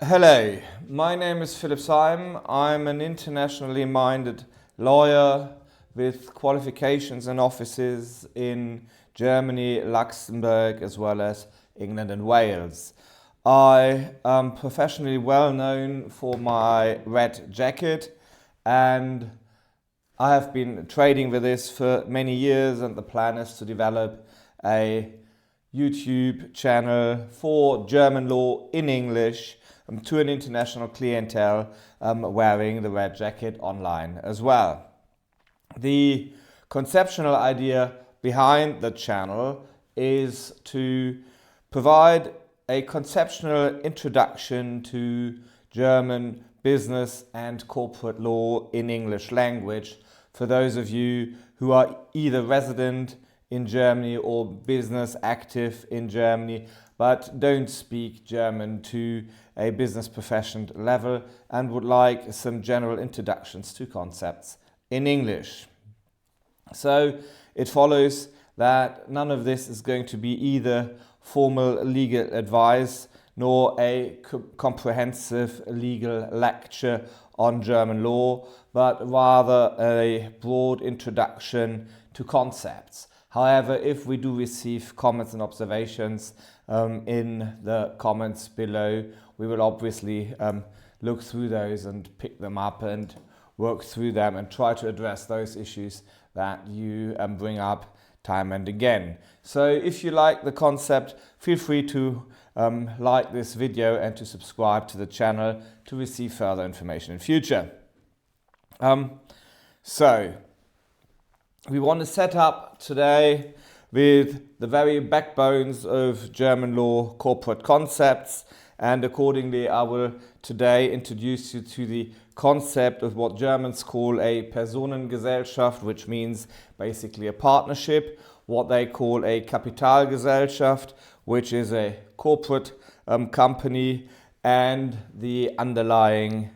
Hello, my name is Philipp Simon. I'm an internationally minded lawyer with qualifications and offices in Germany, Luxembourg, as well as England and Wales. I am professionally well known for my red jacket, and I have been trading with this for many years, and the plan is to develop a YouTube channel for German law in English to an international clientele wearing the red jacket online as well. The conceptual idea behind the channel is to provide a conceptual introduction to German business and corporate law in English language for those of you who are either resident in Germany or business active in Germany but don't speak German to a business profession level and would like some general introductions to concepts in English. So it follows that none of this is going to be either formal legal advice nor a comprehensive legal lecture on German law, but rather a broad introduction to concepts. However, if we do receive comments and observations in the comments below, we will obviously look through those and pick them up and work through them and try to address those issues that you bring up time and again. So if you like the concept, feel free to like this video and to subscribe to the channel to receive further information in future. So we want to set up today with the very backbones of German law corporate concepts, and accordingly I will today introduce you to the concept of what Germans call a Personengesellschaft, which means basically a partnership, what they call a Kapitalgesellschaft, which is a corporate company, and the underlying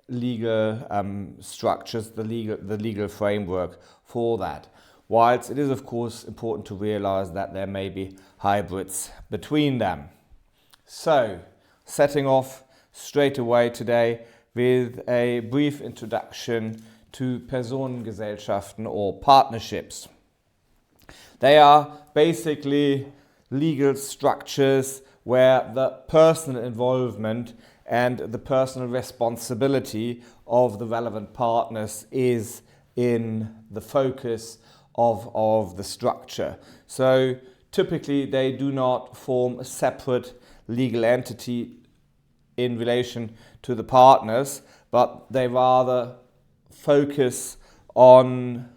legal structures, the legal framework for that. Whilst it is of course important to realize that there may be hybrids between them. So, setting off straight away today with a brief introduction to Personengesellschaften or partnerships. They are basically legal structures where the personal involvement and the personal responsibility of the relevant partners is in the focus of the structure. So typically they do not form a separate legal entity in relation to the partners, but they rather focus on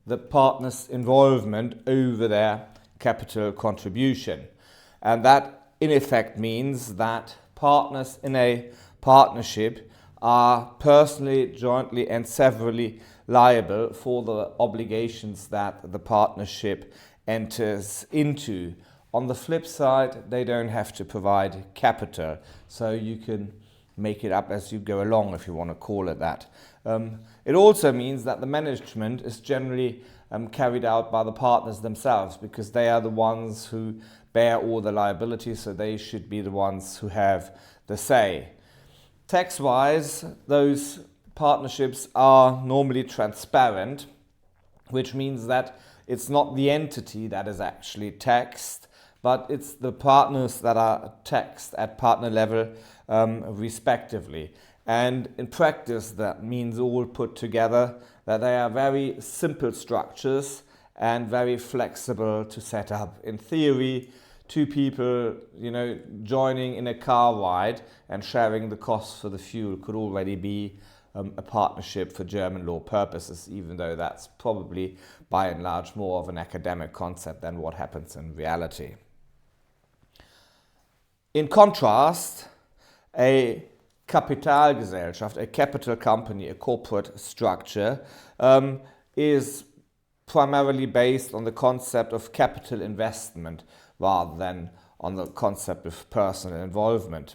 the partners' involvement over their capital contribution. And that in effect means that partners in a partnership are personally, jointly and severally liable for the obligations that the partnership enters into. On the flip side, they don't have to provide capital, so you can make it up as you go along, if you want to call it that. It also means that the management is generally carried out by the partners themselves, because they are the ones who bear all the liabilities, so they should be the ones who have the say. Tax-wise, those partnerships are normally transparent, which means that it's not the entity that is actually taxed, but it's the partners that are taxed at partner level respectively. And in practice, that means all put together that they are very simple structures and very flexible to set up. In theory, two people, joining in a car ride and sharing the costs for the fuel could already be a partnership for German law purposes, even though that's probably by and large more of an academic concept than what happens in reality. In contrast, a Kapitalgesellschaft, a capital company, a corporate structure, is primarily based on the concept of capital investment rather than on the concept of personal involvement.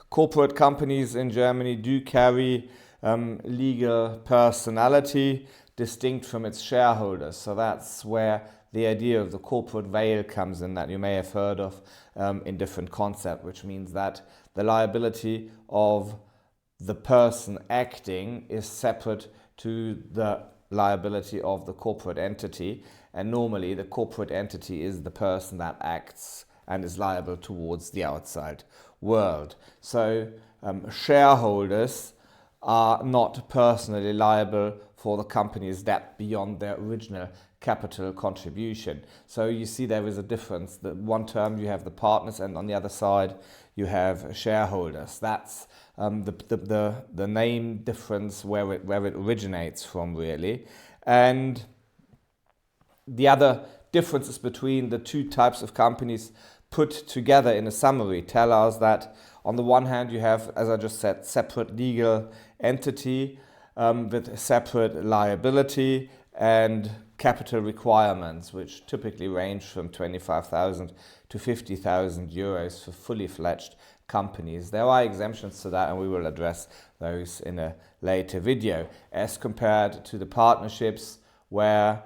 Corporate companies in Germany do carry legal personality. distinct from its shareholders. So that's where the idea of the corporate veil comes in, that you may have heard of in different concepts, which means that the liability of the person acting is separate to the liability of the corporate entity, and normally the corporate entity is the person that acts and is liable towards the outside world. So shareholders are not personally liable for the company's debt beyond their original capital contribution. So you see there is a difference. The one term you have the partners, and on the other side you have shareholders. That's the name difference where it originates from, really. And the other differences between the two types of companies put together in a summary tell us that on the one hand you have, as I just said, separate legal entity with separate liability and capital requirements, which typically range from 25,000 to 50,000 euros for fully fledged companies. There are exemptions to that, and we will address those in a later video, as compared to the partnerships where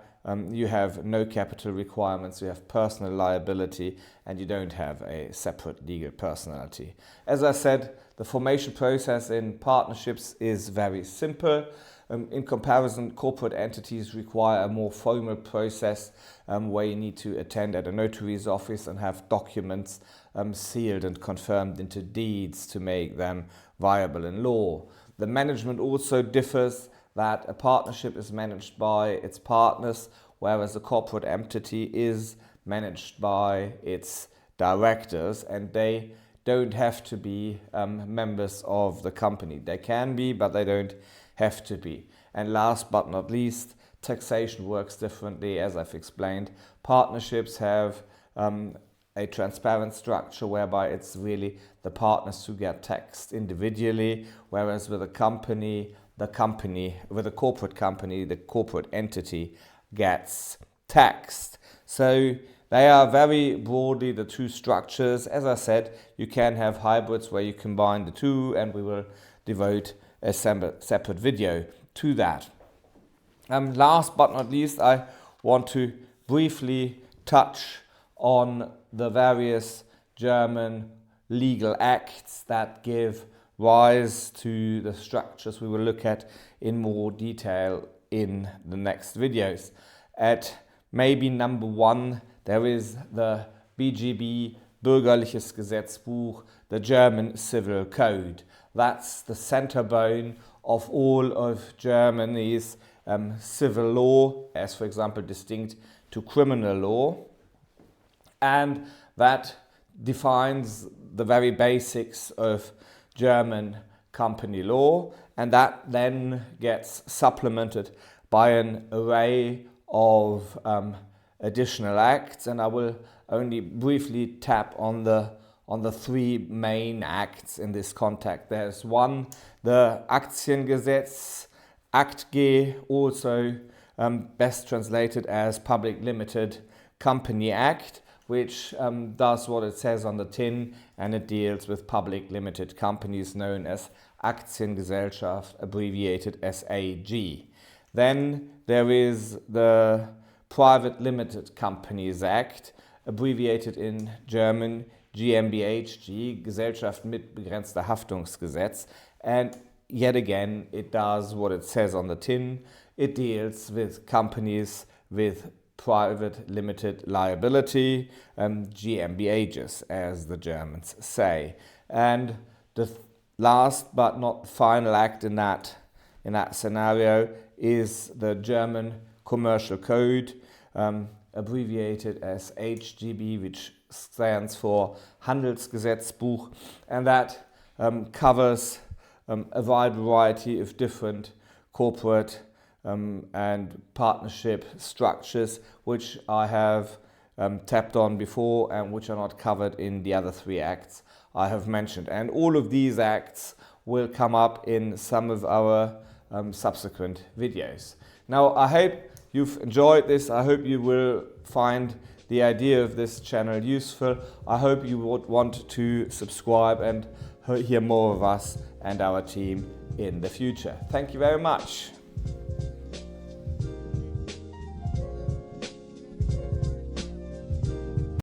you have no capital requirements, you have personal liability, and you don't have a separate legal personality. As I said, the formation process in partnerships is very simple. In comparison, corporate entities require a more formal process where you need to attend at a notary's office and have documents sealed and confirmed into deeds to make them viable in law. The management also differs, that a partnership is managed by its partners, whereas a corporate entity is managed by its directors, and they don't have to be members of the company. They can be, but they don't have to be. And last but not least, taxation works differently, as I've explained. Partnerships have a transparent structure whereby it's really the partners who get taxed individually, whereas with a company, with a corporate company, the corporate entity gets taxed. So they are very broadly the two structures. As I said, you can have hybrids where you combine the two, and we will devote a separate video to that. Last but not least, I want to briefly touch on the various German legal acts that give rise to the structures we will look at in more detail in the next videos. At maybe number one, there is the BGB, Bürgerliches Gesetzbuch, the German Civil Code. That's the center bone of all of Germany's civil law, as for example distinct to criminal law, and that defines the very basics of German company law, and that then gets supplemented by an array of additional acts, and I will only briefly tap on the three main acts in this context. There's one, the Aktiengesetz, AktG, also best translated as Public Limited Company Act, which does what it says on the tin, and it deals with public limited companies known as Aktiengesellschaft, abbreviated SAG. Then there is the Private Limited Companies Act, abbreviated in German GmbHG, Gesellschaft mit begrenzter Haftungsgesetz, and yet again it does what it says on the tin. It deals with companies with private limited liability, GmbHs, as the Germans say. And the last but not final act in that scenario is the German Commercial Code, abbreviated as HGB, which stands for Handelsgesetzbuch, and that covers a wide variety of different corporate and partnership structures, which I have tapped on before and which are not covered in the other three acts I have mentioned. And all of these acts will come up in some of our subsequent videos. Now, I hope you've enjoyed this. I hope you will find the idea of this channel useful. I hope you would want to subscribe and hear more of us and our team in the future. Thank you very much.